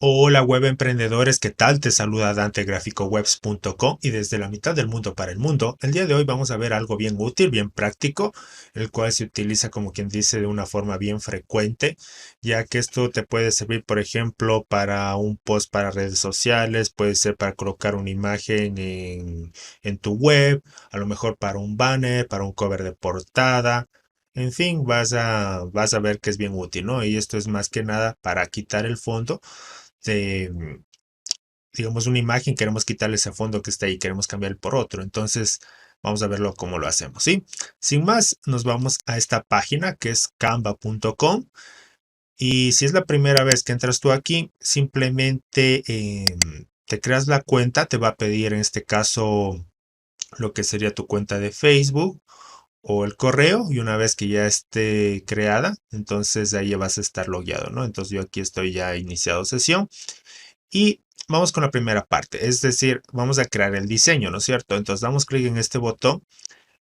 Hola web emprendedores, ¿qué tal? Te saluda Dante GráficoWebs.com y desde la mitad del mundo para el mundo. El día de hoy vamos a ver algo bien útil, bien práctico, el cual se utiliza como quien dice de una forma bien frecuente, ya que esto te puede servir, por ejemplo, para un post para redes sociales, puede ser para colocar una imagen en tu web, a lo mejor para un banner, para un cover de portada. En fin, vas a ver que es bien útil, ¿no? Y esto es más que nada para quitar el fondo de, digamos, una imagen, queremos quitarle ese fondo que está ahí, queremos cambiar por otro. Entonces, vamos a verlo cómo lo hacemos, ¿sí? Sin más, nos vamos a esta página que es canva.com. Y si es la primera vez que entras tú aquí, simplemente te creas la cuenta, te va a pedir en este caso lo que sería tu cuenta de Facebook o el correo, y una vez que ya esté creada, entonces ahí ya vas a estar logueado, ¿no? Entonces yo aquí estoy ya iniciado sesión. Y vamos con la primera parte, es decir, vamos a crear el diseño, ¿no es cierto? Entonces damos clic en este botón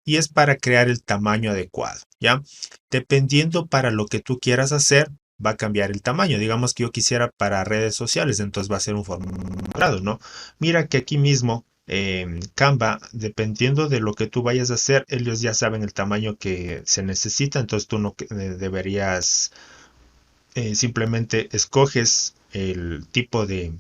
y es para crear el tamaño adecuado, ¿ya? Dependiendo para lo que tú quieras hacer, va a cambiar el tamaño. Digamos que yo quisiera para redes sociales, entonces va a ser un formato cuadrado, ¿no? Mira que aquí mismo Canva, dependiendo de lo que tú vayas a hacer, ellos ya saben el tamaño que se necesita, entonces tú no deberías, simplemente escoges el tipo de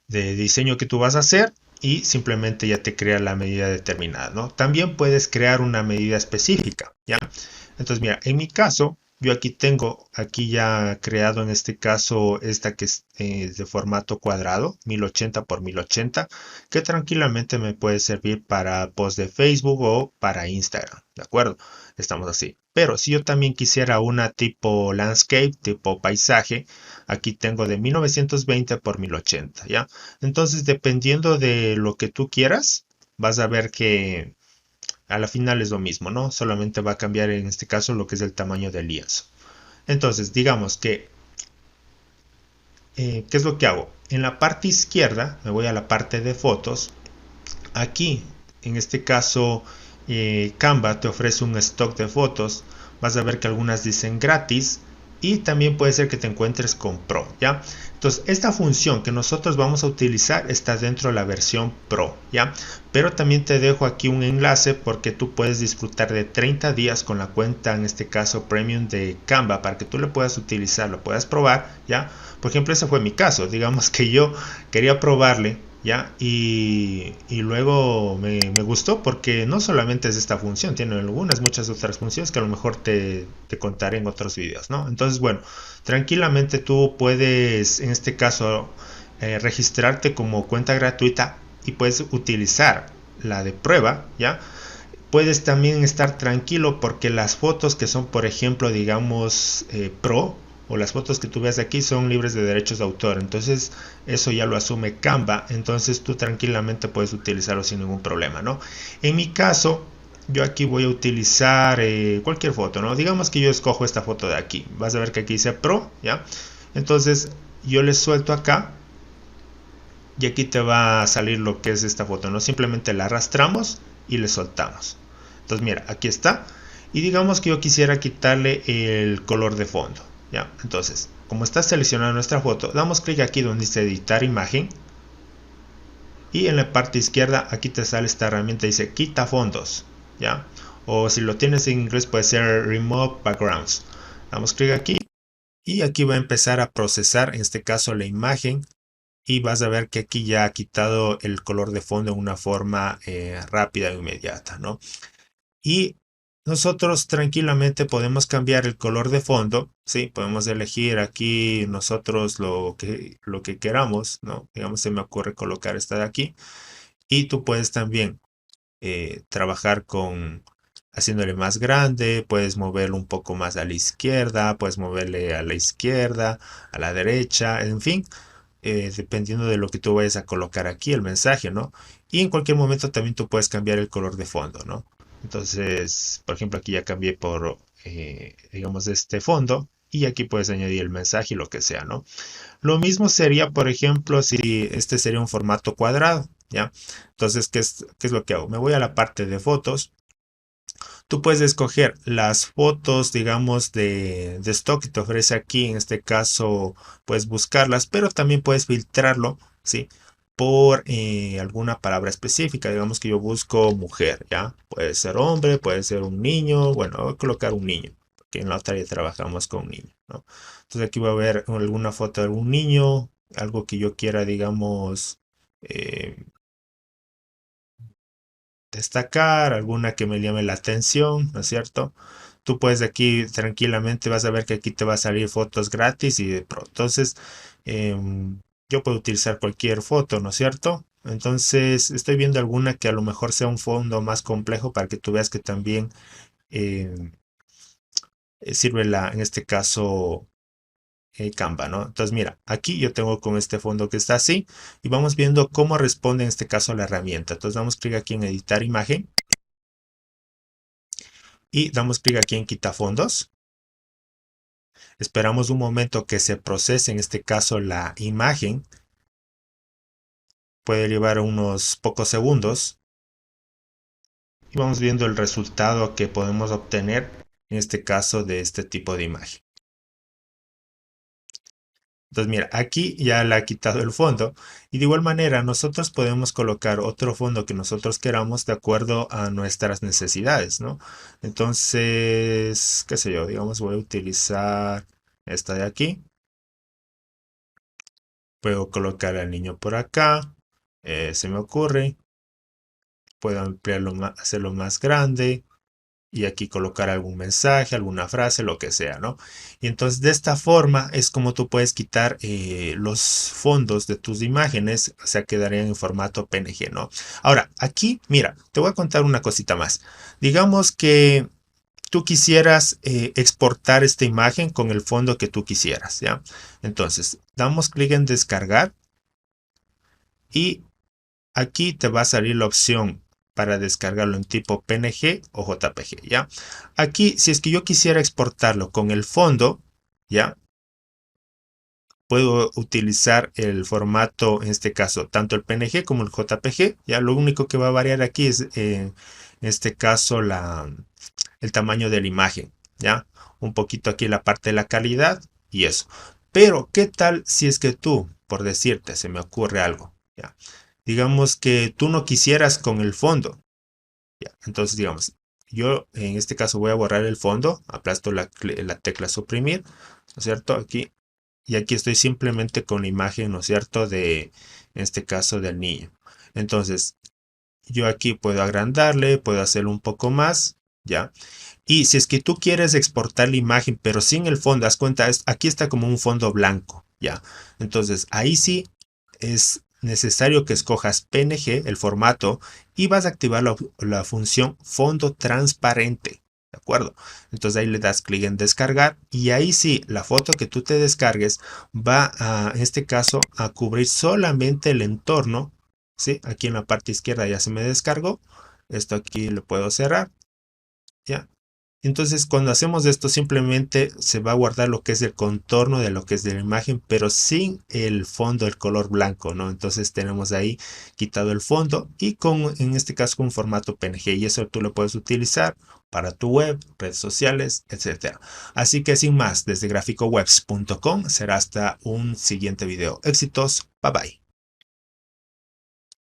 diseño que tú vas a hacer y simplemente ya te crea la medida determinada, ¿no? También puedes crear una medida específica, ¿ya? Entonces, mira, en mi caso, yo aquí tengo, aquí ya creado en este caso esta que es de formato cuadrado, 1080 por 1080, que tranquilamente me puede servir para post de Facebook o para Instagram, ¿de acuerdo? Estamos así. Pero si yo también quisiera una tipo landscape, tipo paisaje, aquí tengo de 1920 por 1080, ¿ya? Entonces, dependiendo de lo que tú quieras, vas a ver que a la final es lo mismo, ¿no? Solamente va a cambiar en este caso lo que es el tamaño del lienzo. Entonces, digamos que, ¿qué es lo que hago? En la parte izquierda, me voy a la parte de fotos. Aquí, en este caso, Canva te ofrece un stock de fotos. Vas a ver que algunas dicen gratis y también puede ser que te encuentres con Pro, ¿ya? Entonces, esta función que nosotros vamos a utilizar está dentro de la versión Pro, ¿ya? Pero también te dejo aquí un enlace porque tú puedes disfrutar de 30 días con la cuenta, en este caso Premium de Canva, para que tú lo puedas utilizar, lo puedas probar, ¿ya? Por ejemplo, ese fue mi caso. Digamos que yo quería probarle, ¿ya? Y luego me gustó porque no solamente es esta función, tiene muchas otras funciones que a lo mejor te contaré en otros videos, ¿no? Entonces, bueno, tranquilamente tú puedes, en este caso, registrarte como cuenta gratuita y puedes utilizar la de prueba, ¿ya? Puedes también estar tranquilo porque las fotos que son, por ejemplo, digamos, pro, o las fotos que tú ves aquí son libres de derechos de autor, entonces eso ya lo asume Canva, entonces tú tranquilamente puedes utilizarlo sin ningún problema, ¿no? En mi caso, yo aquí voy a utilizar cualquier foto, ¿no? Digamos que yo escojo esta foto de aquí, vas a ver que aquí dice Pro, ¿ya? Entonces yo le suelto acá y aquí te va a salir lo que es esta foto, ¿no? Simplemente la arrastramos y le soltamos. Entonces mira, aquí está. Y digamos que yo quisiera quitarle el color de fondo, ¿ya? Entonces, como está seleccionada nuestra foto, damos clic aquí donde dice editar imagen. Y en la parte izquierda aquí te sale esta herramienta, dice quita fondos, ¿ya? O si lo tienes en inglés puede ser remove backgrounds. Damos clic aquí y aquí va a empezar a procesar, en este caso, la imagen. Y vas a ver que aquí ya ha quitado el color de fondo de una forma rápida e inmediata, ¿no? Y nosotros tranquilamente podemos cambiar el color de fondo, ¿sí? Podemos elegir aquí nosotros lo que queramos, ¿no? Digamos, se me ocurre colocar esta de aquí. Y tú puedes también trabajar con haciéndole más grande, puedes moverlo un poco más a la izquierda, puedes moverle a la izquierda, a la derecha, en fin, dependiendo de lo que tú vayas a colocar aquí, el mensaje, ¿no? Y en cualquier momento también tú puedes cambiar el color de fondo, ¿no? Entonces, por ejemplo, aquí ya cambié por, digamos, este fondo. Y aquí puedes añadir el mensaje y lo que sea, ¿no? Lo mismo sería, por ejemplo, si este sería un formato cuadrado, ¿ya? Entonces, qué es lo que hago? Me voy a la parte de fotos. Tú puedes escoger las fotos, digamos, de stock que te ofrece aquí. En este caso, puedes buscarlas, pero también puedes filtrarlo, ¿sí? Por alguna palabra específica. Digamos que yo busco mujer, ¿ya? Puede ser hombre, puede ser un niño. Bueno, voy a colocar un niño, porque en la otra ya trabajamos con niños, ¿no? Entonces aquí va a ver alguna foto de algún niño, algo que yo quiera, digamos, eh, destacar, alguna que me llame la atención, ¿no es cierto? Tú puedes aquí tranquilamente, vas a ver que aquí te va a salir fotos gratis y de pronto, entonces yo puedo utilizar cualquier foto, ¿no es cierto? Entonces estoy viendo alguna que a lo mejor sea un fondo más complejo para que tú veas que también em, sirve en este caso Canva, ¿no? Entonces mira, aquí yo tengo con este fondo que está así y vamos viendo cómo responde en este caso la herramienta. Entonces damos clic aquí en editar imagen y damos clic aquí en quitar fondos. Esperamos un momento que se procese en este caso la imagen. Puede llevar unos pocos segundos y vamos viendo el resultado que podemos obtener en este caso de este tipo de imagen. Entonces mira, aquí ya le ha quitado el fondo y de igual manera nosotros podemos colocar otro fondo que nosotros queramos de acuerdo a nuestras necesidades, ¿no? Entonces, qué sé yo, digamos voy a utilizar esta de aquí. Puedo colocar al niño por acá, se me ocurre. Puedo ampliarlo, hacerlo más grande y aquí colocar algún mensaje, alguna frase, lo que sea, ¿no? Y entonces de esta forma es como tú puedes quitar los fondos de tus imágenes, o sea, quedarían en formato PNG, ¿no? Ahora, aquí, mira, te voy a contar una cosita más. Digamos que tú quisieras exportar esta imagen con el fondo que tú quisieras, ¿ya? Entonces, damos clic en descargar y aquí te va a salir la opción para descargarlo en tipo PNG o JPG, ¿ya? Aquí, si es que yo quisiera exportarlo con el fondo, ¿ya? Puedo utilizar el formato, en este caso, tanto el PNG como el JPG, ¿ya? Lo único que va a variar aquí es, en este caso, el tamaño de la imagen, ¿ya? Un poquito aquí la parte de la calidad y eso. Pero, ¿qué tal si es que tú, por decirte, se me ocurre algo, ¿ya? Digamos que tú no quisieras con el fondo, ¿ya? Entonces, digamos, yo en este caso voy a borrar el fondo, aplasto la tecla suprimir, ¿no es cierto? Aquí, y aquí estoy simplemente con la imagen, ¿no es cierto? En este caso del niño. Entonces, yo aquí puedo agrandarle, puedo hacerlo un poco más, ¿ya? Y si es que tú quieres exportar la imagen, pero sin el fondo, haz cuenta, aquí está como un fondo blanco, ¿ya? Entonces, ahí sí es necesario que escojas PNG, el formato, y vas a activar la función fondo transparente, ¿de acuerdo? Entonces ahí le das clic en descargar y ahí sí, la foto que tú te descargues va a, en este caso, a cubrir solamente el entorno, ¿sí? Aquí en la parte izquierda ya se me descargó. Esto aquí lo puedo cerrar, ¿ya? Entonces, cuando hacemos esto, simplemente se va a guardar lo que es el contorno de lo que es de la imagen, pero sin el fondo, el color blanco, ¿no? Entonces tenemos ahí quitado el fondo y en este caso, con un formato PNG. Y eso tú lo puedes utilizar para tu web, redes sociales, etcétera. Así que sin más, desde graficowebs.com será hasta un siguiente video. Éxitos, bye bye.